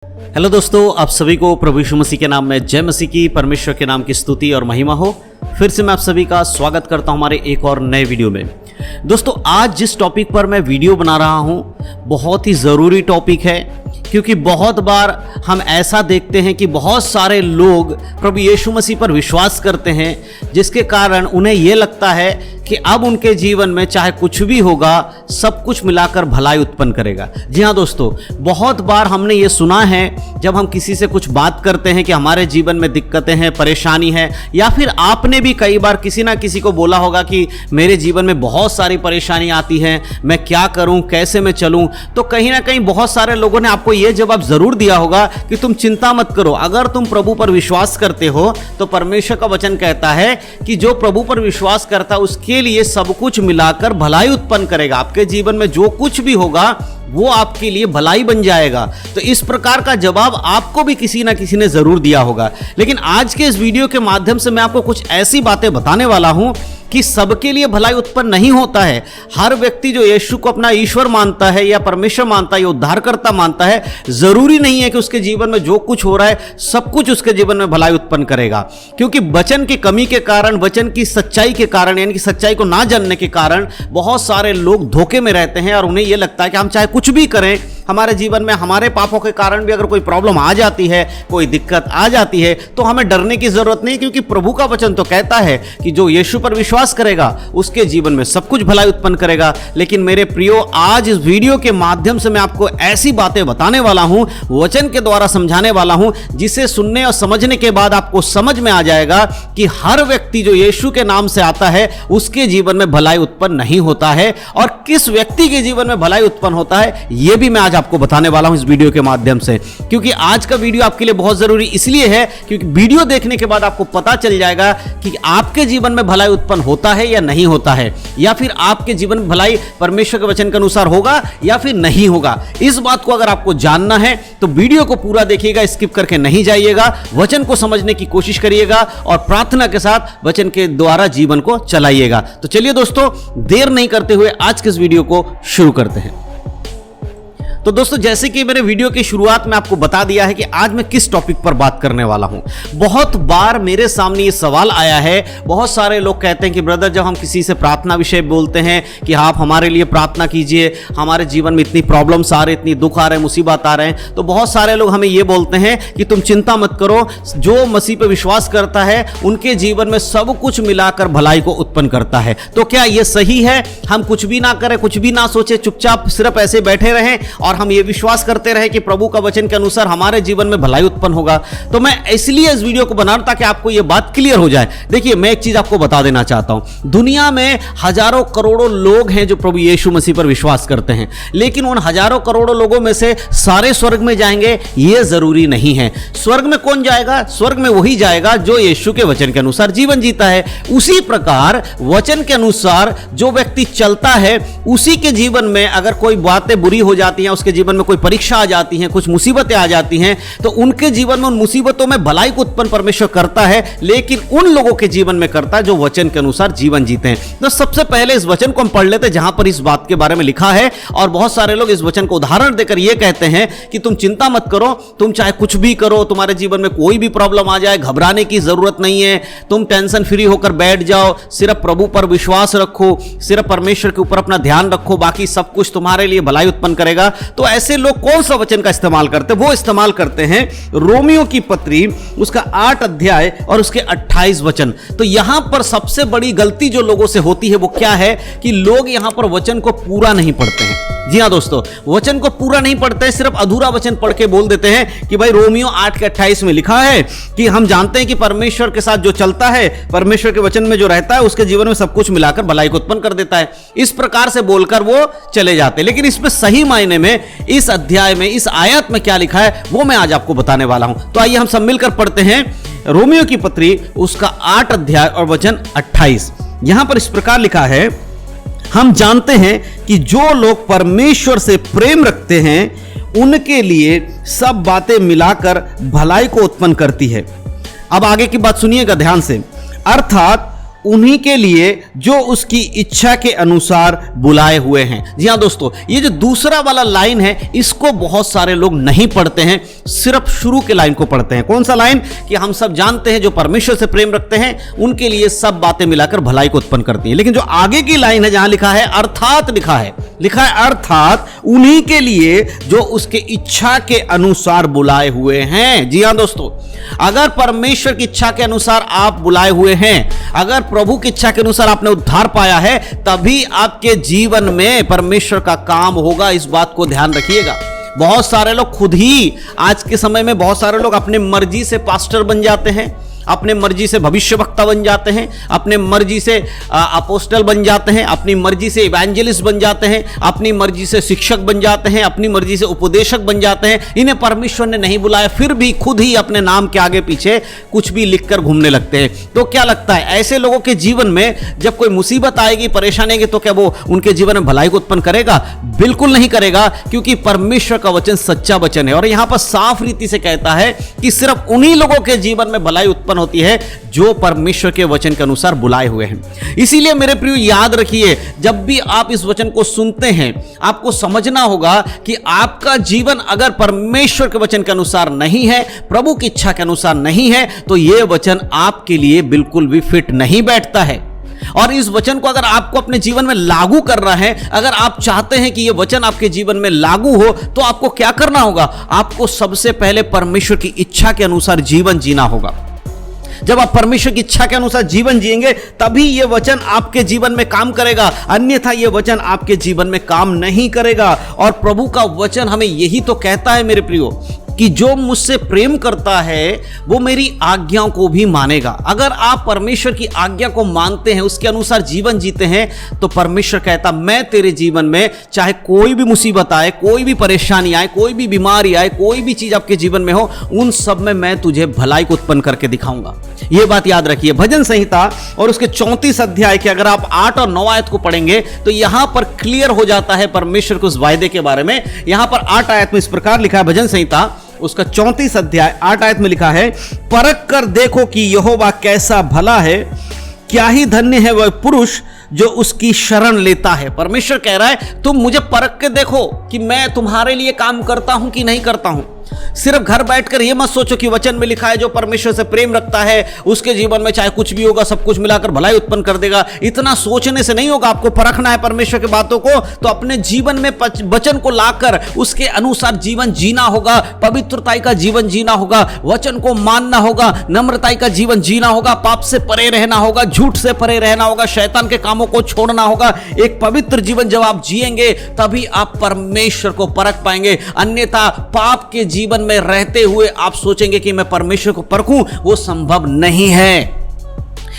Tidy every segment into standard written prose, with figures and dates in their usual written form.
Hello दोस्तों, आप सभी को प्रभु यीशु मसीह के नाम में जय मसीह की, परमेश्वर के नाम की स्तुति और महिमा हो। फिर से मैं आप सभी का स्वागत करता हूं हमारे एक और नए वीडियो में। दोस्तों, आज जिस टॉपिक पर मैं वीडियो बना रहा हूं बहुत ही ज़रूरी टॉपिक है, क्योंकि बहुत बार हम ऐसा देखते हैं कि बहुत सारे लोग प्रभु यीशु मसीह पर विश्वास करते हैं, जिसके कारण उन्हें यह लगता है कि अब उनके जीवन में चाहे कुछ भी होगा सब कुछ मिलाकर भलाई उत्पन्न करेगा। जी हाँ दोस्तों, बहुत बार हमने ये सुना है जब हम किसी से कुछ बात करते हैं कि हमारे जीवन में दिक्कतें हैं, परेशानी है, या फिर आपने भी कई बार किसी ना किसी को बोला होगा कि मेरे जीवन में बहुत सारी परेशानी आती हैं, मैं क्या करूं, कैसे मैं चलूं। तो कहीं ना कहीं बहुत सारे लोगों ने आपको ये जवाब जरूर दिया होगा कि तुम चिंता मत करो, अगर तुम प्रभु पर विश्वास करते हो तो परमेश्वर का वचन कहता है कि जो प्रभु पर विश्वास करता है उसके लिए सब कुछ मिलाकर भलाई उत्पन्न करेगा। आपके जीवन में जो कुछ भी होगा वो आपके लिए भलाई बन जाएगा। तो इस प्रकार का जवाब आपको भी किसी ना किसी ने जरूर दिया होगा। लेकिन आज के इस वीडियो के माध्यम से मैं आपको कुछ ऐसी बातें बताने वाला हूं कि सबके लिए भलाई उत्पन्न नहीं होता है। हर व्यक्ति जो यीशु को अपना ईश्वर मानता है या परमेश्वर मानता है या उद्धारकर्ता मानता है, जरूरी नहीं है कि उसके जीवन में जो कुछ हो रहा है सब कुछ उसके जीवन में भलाई उत्पन्न करेगा। क्योंकि वचन की कमी के कारण, वचन की सच्चाई के कारण, यानी कि सच्चाई को ना जानने के कारण बहुत सारे लोग धोखे में रहते हैं और उन्हें यह लगता है कि हम चाहे कुछ भी करें, हमारे जीवन में हमारे पापों के कारण भी अगर कोई प्रॉब्लम आ जाती है, कोई दिक्कत आ जाती है, तो हमें डरने की जरूरत नहीं, क्योंकि प्रभु का वचन तो कहता है कि जो यीशु पर विश्वास करेगा उसके जीवन में सब कुछ भलाई उत्पन्न करेगा। लेकिन मेरे प्रियो, आज इस वीडियो के माध्यम से मैं आपको ऐसी बातें बताने वाला हूं, वचन के द्वारा समझाने वाला हूं, जिसे सुनने और समझने के बाद आपको समझ में आ जाएगा कि हर व्यक्ति जो यीशु के नाम से आता है उसके जीवन में भलाई उत्पन्न नहीं होता है, और किस व्यक्ति के जीवन में भलाई उत्पन्न होता है यह भी मैं आज आपको बताने वाला हूं इस वीडियो के माध्यम से। क्योंकि आज का वीडियो आपके लिए बहुत जरूरी इसलिए है क्योंकि वीडियो देखने के बाद आपको पता चल जाएगा कि आपके जीवन में भलाई उत्पन्न होता है या नहीं होता है, या फिर आपके जीवन में भलाई परमेश्वर के वचन के अनुसार होगा या फिर नहीं होगा। इस बात को अगर आपको जानना है तो वीडियो को पूरा देखिएगा, स्किप करके नहीं जाइएगा, वचन को समझने की कोशिश करिएगा और प्रार्थना के साथ वचन के द्वारा जीवन को चलाइएगा। तो चलिए दोस्तों, देर नहीं करते हुए आज के इस वीडियो को शुरू करते हैं। तो दोस्तों, जैसे कि मेरे वीडियो की शुरुआत में आपको बता दिया है कि आज मैं किस टॉपिक पर बात करने वाला हूं। बहुत बार मेरे सामने ये सवाल आया है, बहुत सारे लोग कहते हैं कि ब्रदर, जब हम किसी से प्रार्थना विषय बोलते हैं कि आप हमारे लिए प्रार्थना कीजिए, हमारे जीवन में इतनी प्रॉब्लम्स आ रहे, इतनी दुख आ रहे हैं, मुसीबत आ रहे हैं, तो बहुत सारे लोग हमें ये बोलते हैं कि तुम चिंता मत करो, जो मसीह पर विश्वास करता है उनके जीवन में सब कुछ मिलाकर भलाई को उत्पन्न करता है। तो क्या यह सही है? हम कुछ भी ना करें, कुछ भी ना सोचे, चुपचाप सिर्फ ऐसे बैठे रहें और हम ये विश्वास करते रहे कि प्रभु का वचन के अनुसार हमारे जीवन में भलाई उत्पन्न होगा? तो मैं इसलिए इस वीडियो को बना रहा ताकि आपको ये बात क्लियर हो जाए। देखिए, मैं एक चीज आपको बता देना चाहता हूं, दुनिया में हजारों करोड़ों लोग हैं जो प्रभु यीशु मसीह पर विश्वास करते हैं, लेकिन उन हजारों करोड़ों लोगों में से सारे स्वर्ग में जाएंगे ये जरूरी नहीं है। स्वर्ग में कौन जाएगा? स्वर्ग में वही जाएगा जो यीशु के वचन के अनुसार जीवन जीता है। उसी प्रकार वचन के अनुसार जो व्यक्ति चलता है, उसी के जीवन में अगर कोई बातें बुरी हो जाती हैं, उसके जीवन में कोई परीक्षा आ जाती है, कुछ मुसीबतें आ जाती हैं, तो उनके जीवन में उन मुसीबतों में भलाई को उत्पन्न परमेश्वर करता है, लेकिन उन लोगों के जीवन में करता है जो वचन के अनुसार जीवन जीते हैं। तो सबसे पहले इस वचन को हम पढ़ लेते हैं जहां पर इस बात के बारे में लिखा है, और बहुत सारे लोग इस वचन को उदाहरण देकर यह कहते हैं कि तुम चिंता मत करो, तुम चाहे कुछ भी करो, तुम्हारे जीवन में कोई भी प्रॉब्लम आ जाए, घबराने की जरूरत नहीं है, तुम टेंशन फ्री होकर बैठ जाओ, सिर्फ प्रभु पर विश्वास रखो, सिर्फ परमेश्वर के ऊपर अपना ध्यान रखो, बाकी सब कुछ तुम्हारे लिए भलाई उत्पन्न करेगा। तो ऐसे लोग कौन सा वचन का इस्तेमाल करते हैं? वो इस्तेमाल करते हैं रोमियो की पत्री, उसका 8 अध्याय और उसके 28 वचन। तो यहां पर सबसे बड़ी गलती जो लोगों से होती है वो क्या है कि लोग यहां पर वचन को पूरा नहीं पढ़ते हैं। जी हां दोस्तों, वचन को पूरा नहीं पढ़ते हैं, सिर्फ अधूरा वचन पढ़ के बोल देते हैं कि भाई रोमियो 8 के 28 में लिखा है कि हम जानते हैं कि परमेश्वर के साथ जो चलता है, परमेश्वर के वचन में जो रहता है, उसके जीवन में सब कुछ मिलाकर भलाई को उत्पन्न कर देता है। इस प्रकार से बोलकर वो चले जाते हैं। लेकिन इसमें सही मायने में इस अध्याय में, इस आयत में क्या लिखा है वो मैं आज आपको बताने वाला हूं। तो आइए हम सब मिलकर पढ़ते हैं रोमियो की पत्री, उसका 8 अध्याय और वचन 28। यहां पर इस प्रकार लिखा है, हम जानते हैं कि जो लोग परमेश्वर से प्रेम रखते हैं उनके लिए सब बातें मिलाकर भलाई को उत्पन्न करती है। अब आगे की बात सुनिएगा ध्यान से। अर्थात उन्हीं के लिए जो उसकी इच्छा के अनुसार बुलाए हुए हैं। जी हां दोस्तों, ये जो दूसरा वाला लाइन है इसको बहुत सारे लोग नहीं पढ़ते हैं, सिर्फ शुरू के लाइन को पढ़ते हैं। कौन सा लाइन? कि हम सब जानते हैं जो परमेश्वर से प्रेम रखते हैं उनके लिए सब बातें मिलाकर भलाई को उत्पन्न करती हैं। लेकिन जो आगे की लाइन है जहां लिखा है अर्थात, लिखा है अर्थात उन्हीं के लिए जो उसके इच्छा के अनुसार बुलाए हुए हैं। जी हां दोस्तों, अगर परमेश्वर की इच्छा के अनुसार आप बुलाए हुए हैं, अगर प्रभु की इच्छा के अनुसार आपने उद्धार पाया है, तभी आपके जीवन में परमेश्वर का काम होगा। इस बात को ध्यान रखिएगा। बहुत सारे लोग खुद ही आज के समय में बहुत सारे लोग अपने मर्जी से पास्टर बन जाते हैं, अपने मर्जी से भविष्यवक्ता बन जाते हैं, अपने मर्जी से अपोस्टल बन जाते हैं, अपनी मर्जी से इवेंजलिस्ट बन जाते हैं, अपनी मर्जी से शिक्षक बन जाते हैं, अपनी मर्जी से उपदेशक बन जाते हैं। इन्हें परमेश्वर ने नहीं बुलाया, फिर भी खुद ही अपने नाम के आगे पीछे कुछ भी लिखकर घूमने लगते हैं। तो क्या लगता है ऐसे लोगों के जीवन में जब कोई मुसीबत आएगी, परेशानी आएगी, तो क्या वो उनके जीवन में भलाई को उत्पन्न करेगा? बिल्कुल नहीं करेगा, क्योंकि परमेश्वर का वचन सच्चा वचन है और यहां पर साफ रीति से कहता है कि सिर्फ उन्हीं लोगों के जीवन में भलाई उत्पन्न होती है जो परमेश्वर के वचन के अनुसार बुलाए हुए हैं। इसीलिए मेरे प्रिय याद रखिए, जब भी आप इस वचन को सुनते हैं आपको समझना होगा कि आपका जीवन अगर परमेश्वर के वचन के अनुसार नहीं है, प्रभु की इच्छा के अनुसार नहीं है, तो यह वचन आपके लिए बिल्कुल भी फिट नहीं बैठता है। और इस वचन को अगर आपको अपने जीवन में लागू करना है, अगर आप चाहते हैं कि यह वचन आपके जीवन में लागू हो, तो आपको क्या करना होगा? आपको सबसे पहले परमेश्वर की इच्छा के अनुसार जीवन जीना होगा। जब आप परमेश्वर की इच्छा के अनुसार जीवन जिएंगे तभी यह वचन आपके जीवन में काम करेगा, अन्यथा यह वचन आपके जीवन में काम नहीं करेगा। और प्रभु का वचन हमें यही तो कहता है मेरे प्रियो कि जो मुझसे प्रेम करता है वो मेरी आज्ञाओं को भी मानेगा। अगर आप परमेश्वर की आज्ञा को मानते हैं, उसके अनुसार जीवन जीते हैं, तो परमेश्वर कहता मैं तेरे जीवन में चाहे कोई भी मुसीबत आए, कोई भी परेशानी आए, कोई भी बीमारी आए, कोई भी चीज आपके जीवन में हो, उन सब में मैं तुझे भलाई को उत्पन्न करके दिखाऊंगा। यह बात याद रखिए। भजन संहिता और उसके 34 अध्याय के अगर आप 8 और 9 आयत को पढ़ेंगे तो यहां पर क्लियर हो जाता है परमेश्वर के उस वायदे के बारे में। यहां पर 8 आयत में इस प्रकार लिखा है, भजन संहिता उसका 34 अध्याय 8 आयत में लिखा है, परख कर देखो कि यहोवा कैसा भला है, क्या ही धन्य है वह पुरुष जो उसकी शरण लेता है। परमेश्वर कह रहा है तुम मुझे परख के देखो कि मैं तुम्हारे लिए काम करता हूं कि नहीं करता हूं। सिर्फ घर बैठकर यह मत सोचो कि वचन में लिखा है जो परमेश्वर से प्रेम रखता है उसके जीवन में चाहे कुछ भी होगा सब कुछ मिलाकर भलाई उत्पन्न कर देगा। इतना सोचने से नहीं होगा, आपको परखना है परमेश्वर की बातों को, तो अपने जीवन में वचन को लाकर उसके अनुसार जीवन जीना होगा, पवित्रताई का जीवन जीना होगा, वचन को मानना होगा, नम्रताई का जीवन जीना होगा, पाप से परे रहना होगा, झूठ से परे रहना होगा, शैतान के कामों को छोड़ना होगा। एक पवित्र जीवन जब आप जिएंगे तभी आप परमेश्वर को परख पाएंगे, अन्यथा पाप के जीवन में रहते हुए आप सोचेंगे कि मैं परमेश्वर को परखूं, वो संभव नहीं है।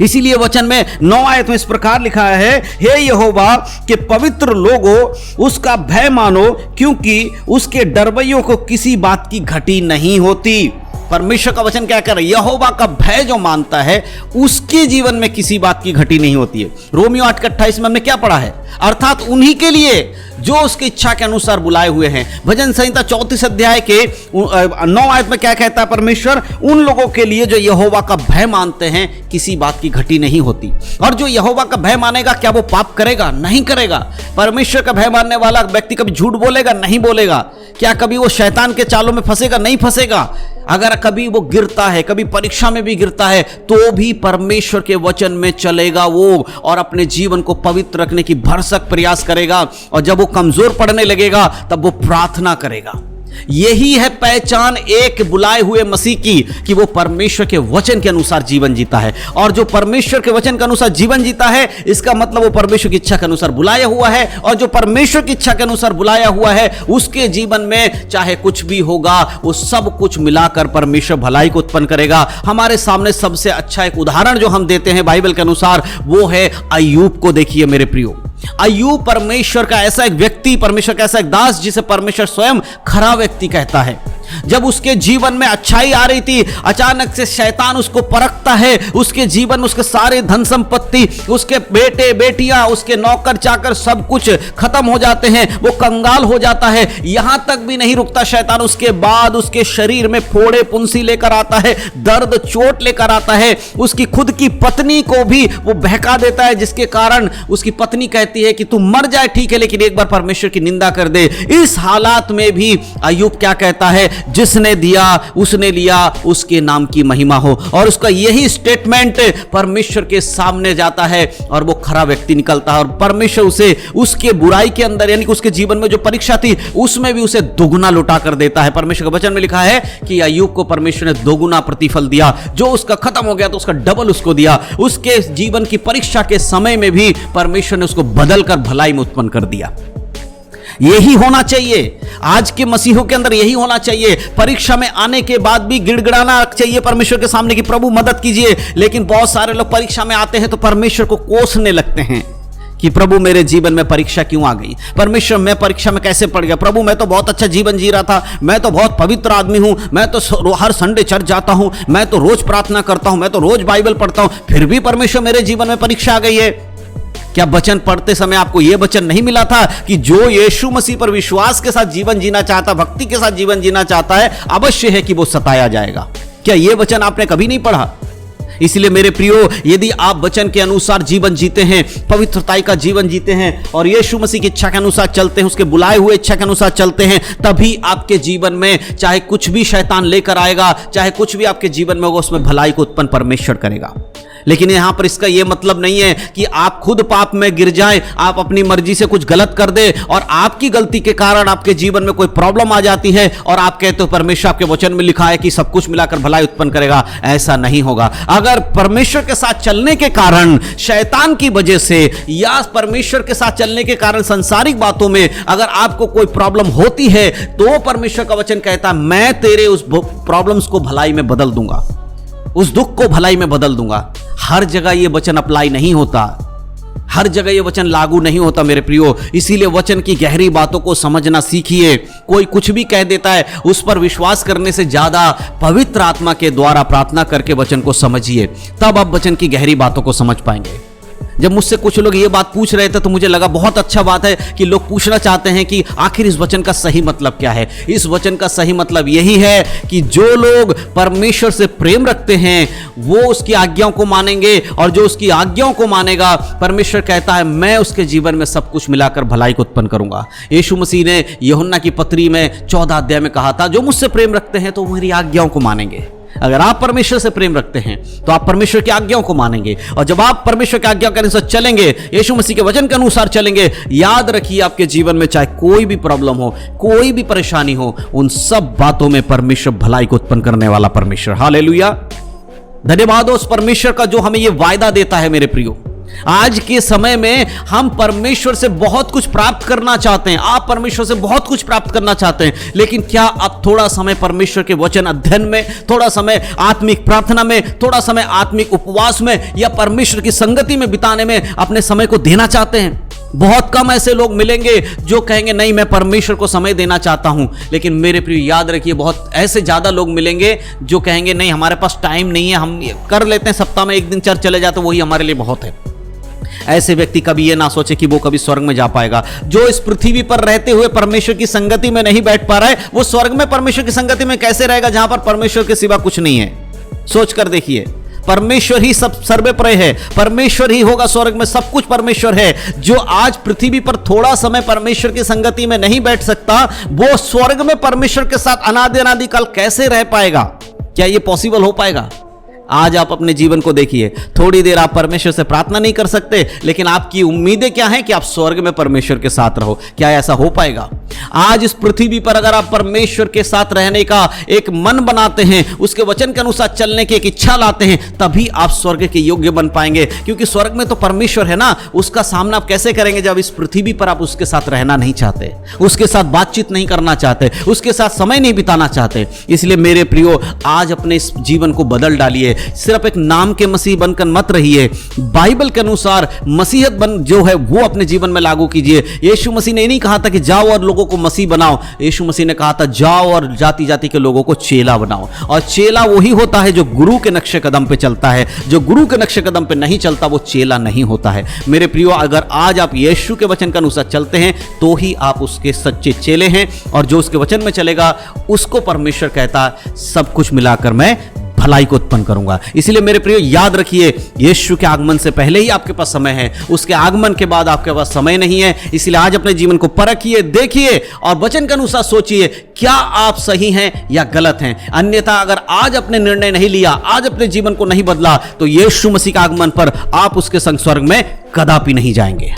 इसीलिए वचन में 9 आयत में इस प्रकार लिखा है, हे यहोवा के पवित्र लोगों उसका भय मानो, क्योंकि उसके डरवैयों को किसी बात की घटी नहीं होती। परमेश्वर का वचन क्या कर रहा है? यहोवा का भय जो मानता है उसके जीवन में किसी बात की घटी नहीं होती है। रोमियो 8:28 में हमने क्या पढ़ा है? अर्थात उन्हीं के लिए जो उसकी इच्छा के अनुसार बुलाए हुए हैं। भजन संहिता 34 अध्याय के 9 आयत में क्या कहता है परमेश्वर? उन लोगों के लिए जो यहोवा का भय मानते हैं किसी बात की घटी नहीं होती। और जो यहोवा का भय मानेगा क्या वो पाप करेगा? नहीं करेगा। परमेश्वर का भय मानने वाला व्यक्ति कभी झूठ बोलेगा? नहीं बोलेगा। क्या कभी वो शैतान के चालों में फंसेगा? नहीं फंसेगा। अगर कभी वो गिरता है, कभी परीक्षा में भी गिरता है, तो भी परमेश्वर के वचन में चलेगा वो और अपने जीवन को पवित्र रखने की भरसक प्रयास करेगा। और जब वो कमजोर पड़ने लगेगा तब वो प्रार्थना करेगा। यही है पहचान एक बुलाए हुए मसीह की, कि वो परमेश्वर के वचन के अनुसार जीवन जीता है। और जो परमेश्वर के वचन के अनुसार जीवन जीता है इसका मतलब वो परमेश्वर की इच्छा के अनुसार बुलाया हुआ है। और जो परमेश्वर की इच्छा के अनुसार बुलाया हुआ है उसके जीवन में चाहे कुछ भी होगा वो सब कुछ मिलाकर परमेश्वर भलाई को उत्पन्न करेगा। हमारे सामने सबसे अच्छा एक उदाहरण जो हम देते हैं बाइबल के अनुसार वो है अय्यूब को। देखिए मेरे प्रियो, अय्यूब परमेश्वर का ऐसा एक व्यक्ति, परमेश्वर का ऐसा एक दास जिसे परमेश्वर स्वयं खरा व्यक्ति कहता है। जब उसके जीवन में अच्छाई आ रही थी, अचानक से शैतान उसको परखता है, उसके जीवन में उसके सारे धन संपत्ति, उसके बेटे बेटियां, उसके नौकर चाकर सब कुछ खत्म हो जाते हैं, वो कंगाल हो जाता है। यहां तक भी नहीं रुकता शैतान, उसके बाद उसके शरीर में फोड़े पुंसी लेकर आता है, दर्द चोट लेकर आता है, उसकी खुद की पत्नी को भी वो बहका देता है, जिसके कारण उसकी पत्नी कहती है कि तू मर जाए ठीक है, लेकिन एक बार परमेश्वर की निंदा कर दे। इस हालात में भी अय्यूब क्या कहता है, जिसने दिया उसने लिया, उसके नाम की महिमा हो। और उसका यही स्टेटमेंट परमेश्वर के सामने जाता है और वो खरा व्यक्ति निकलता है, और परमेश्वर उसे उसके बुराई के अंदर, यानी कि उसके जीवन में जो परीक्षा थी उसमें भी उसे दोगुना लौटा कर देता है। परमेश्वर के वचन में लिखा है कि अय्यूब को परमेश्वर ने दोगुना प्रतिफल दिया, जो उसका खत्म हो गया तो उसका डबल उसको दिया। उसके जीवन की परीक्षा के समय में भी परमेश्वर ने उसको बदलकर भलाई में उत्पन्न कर दिया। यही होना चाहिए आज के मसीहों के अंदर, यही होना चाहिए। परीक्षा में आने के बाद भी गिड़गिड़ाना चाहिए परमेश्वर के सामने कि प्रभु मदद कीजिए, लेकिन बहुत सारे लोग परीक्षा में आते हैं तो परमेश्वर को कोसने लगते हैं कि प्रभु मेरे जीवन में परीक्षा क्यों आ गई, परमेश्वर मैं परीक्षा में कैसे पड़ गया, प्रभु मैं तो बहुत अच्छा जीवन जी रहा था, मैं तो बहुत पवित्र आदमी हूं, मैं तो हर संडे चर्च जाता हूं, मैं तो रोज प्रार्थना करता हूं, मैं तो रोज बाइबल पढ़ता हूं, फिर भी परमेश्वर मेरे जीवन में परीक्षा आ गई है। क्या वचन पढ़ते समय आपको यह वचन नहीं मिला था कि जो यीशु मसीह पर विश्वास के साथ जीवन जीना चाहता, भक्ति के साथ जीवन जीना चाहता है, अवश्य है कि वो सताया जाएगा? क्या यह वचन आपने कभी नहीं पढ़ा? इसलिए मेरे प्रियो, यदि आप वचन के अनुसार जीवन जीते हैं, पवित्रताई का जीवन जीते हैं और यीशु मसीह की इच्छा के अनुसार चलते हैं, उसके बुलाए हुए इच्छा के अनुसार चलते हैं, तभी आपके जीवन में चाहे कुछ भी शैतान लेकर आएगा, चाहे कुछ भी आपके जीवन में होगा, उसमें भलाई को उत्पन्न परमेश्वर करेगा। लेकिन यहां पर इसका यह मतलब नहीं है कि आप खुद पाप में गिर जाएं, आप अपनी मर्जी से कुछ गलत कर दे और आपकी गलती के कारण आपके जीवन में कोई प्रॉब्लम आ जाती है और आप कहते हो परमेश्वर आपके वचन में लिखा है कि सब कुछ मिलाकर भलाई उत्पन्न करेगा। ऐसा नहीं होगा। अगर परमेश्वर के साथ चलने के कारण शैतान की वजह से या परमेश्वर के साथ चलने के कारण सांसारिक बातों में अगर आपको कोई प्रॉब्लम होती है, तो परमेश्वर का वचन कहता है मैं तेरे उस प्रॉब्लम्स को भलाई में बदल दूंगा, उस दुख को भलाई में बदल दूंगा। हर जगह यह वचन अप्लाई नहीं होता, हर जगह यह वचन लागू नहीं होता मेरे प्रियो। इसीलिए वचन की गहरी बातों को समझना सीखिए। कोई कुछ भी कह देता है, उस पर विश्वास करने से ज्यादा पवित्र आत्मा के द्वारा प्रार्थना करके वचन को समझिए, तब आप वचन की गहरी बातों को समझ पाएंगे। जब मुझसे कुछ लोग ये बात पूछ रहे थे तो मुझे लगा बहुत अच्छा बात है कि लोग पूछना चाहते हैं कि आखिर इस वचन का सही मतलब क्या है। इस वचन का सही मतलब यही है कि जो लोग परमेश्वर से प्रेम रखते हैं वो उसकी आज्ञाओं को मानेंगे, और जो उसकी आज्ञाओं को मानेगा, परमेश्वर कहता है मैं उसके जीवन में सब कुछ मिलाकर भलाई को उत्पन्न करूंगा। यीशु मसीह ने यूहन्ना की पत्री में 14 अध्याय में कहा था, जो मुझसे प्रेम रखते हैं तो मेरी आज्ञाओं को मानेंगे। अगर आप परमेश्वर से प्रेम रखते हैं तो आप परमेश्वर की आज्ञाओं को मानेंगे, और जब आप परमेश्वर की आज्ञा के अनुसार चलेंगे, यीशु मसीह के वचन के अनुसार चलेंगे, याद रखिए आपके जीवन में चाहे कोई भी प्रॉब्लम हो, कोई भी परेशानी हो, उन सब बातों में परमेश्वर भलाई को उत्पन्न करने वाला परमेश्वर। हालेलुया। धन्यवाद हो उस परमेश्वर का जो हमें यह वायदा देता है। मेरे प्रियो, आज के समय में हम परमेश्वर से बहुत कुछ प्राप्त करना चाहते हैं, आप परमेश्वर से बहुत कुछ प्राप्त करना चाहते हैं, लेकिन क्या आप थोड़ा समय परमेश्वर के वचन अध्ययन में, थोड़ा समय आत्मिक प्रार्थना में, थोड़ा समय आत्मिक उपवास में या परमेश्वर की संगति में बिताने में अपने समय को देना चाहते हैं? बहुत कम ऐसे लोग मिलेंगे जो कहेंगे नहीं मैं परमेश्वर को समय देना चाहता हूं। लेकिन मेरे प्रिय याद रखिए, बहुत ऐसे ज्यादा लोग मिलेंगे जो कहेंगे नहीं हमारे पास टाइम नहीं है, हम कर लेते हैं, सप्ताह में एक दिन चर्च चले जाते, वही हमारे लिए बहुत है। ऐसे व्यक्ति कभी यह ना सोचे कि वो कभी स्वर्ग में जा पाएगा। जो इस पृथ्वी पर रहते हुए परमेश्वर की संगति में नहीं बैठ पा रहा है, वो स्वर्ग में परमेश्वर की संगति में कैसे रहेगा जहां पर परमेश्वर के सिवा कुछ नहीं है? सोच कर देखिए, परमेश्वर ही सब सर्वोपरि है, परमेश्वर ही होगा स्वर्ग में, सब कुछ परमेश्वर है। जो आज पृथ्वी पर थोड़ा समय परमेश्वर की संगति में नहीं बैठ सकता, वो स्वर्ग में परमेश्वर के साथ अनादि अनादिकाल कैसे रह पाएगा? क्या यह पॉसिबल हो पाएगा? आज आप अपने जीवन को देखिए, थोड़ी देर आप परमेश्वर से प्रार्थना नहीं कर सकते, लेकिन आपकी उम्मीदें क्या हैं कि आप स्वर्ग में परमेश्वर के साथ रहो। क्या ऐसा हो पाएगा? आज इस पृथ्वी पर अगर आप परमेश्वर के साथ रहने का एक मन बनाते हैं, उसके वचन के अनुसार चलने की एक इच्छा लाते हैं, तभी आप स्वर्ग के योग्य बन पाएंगे। क्योंकि स्वर्ग में तो परमेश्वर है ना, उसका सामना आप कैसे करेंगे जब इस पृथ्वी पर आप उसके साथ रहना नहीं चाहते, उसके साथ बातचीत नहीं करना चाहते, उसके साथ समय नहीं बिताना चाहते। इसलिए मेरे प्रियो, आज अपने इस जीवन को बदल डालिए। सिर्फ एक नाम के मसीह बनकर मत रहिए, बाइबल के अनुसार मसीहत बन जो है वो अपने जीवन में लागू कीजिए। यीशु मसीह ने नहीं कहा था कि जाओ और लोगों को मसीह बनाओ, यीशु मसीह ने कहा था जाओ और जाति जाति के लोगों को चेला बनाओ। और चेला वही होता है जो गुरु के नक्शे कदम पे चलता है, जो गुरु के नक्शे कदम पे नहीं चलता वो चेला नहीं होता है। मेरे प्रियो, अगर आज आप यीशु के वचन के अनुसार चलते हैं तो ही आप उसके सच्चे चेले हैं, और जो उसके वचन में चलेगा उसको परमेश्वर कहता सब कुछ मिलाकर मैं भलाई को उत्पन्न करूंगा। इसलिए मेरे प्रियो याद रखिए, यीशु के आगमन से पहले ही आपके पास समय है, उसके आगमन के बाद आपके पास समय नहीं है। इसलिए आज अपने जीवन को परखिए, देखिए और वचन के अनुसार सोचिए क्या आप सही हैं या गलत हैं। अन्यथा अगर आज अपने निर्णय नहीं लिया, आज अपने जीवन को नहीं बदला, तो यीशु मसीह के आगमन पर आप उसके संग स्वर्ग में कदापि नहीं जाएंगे।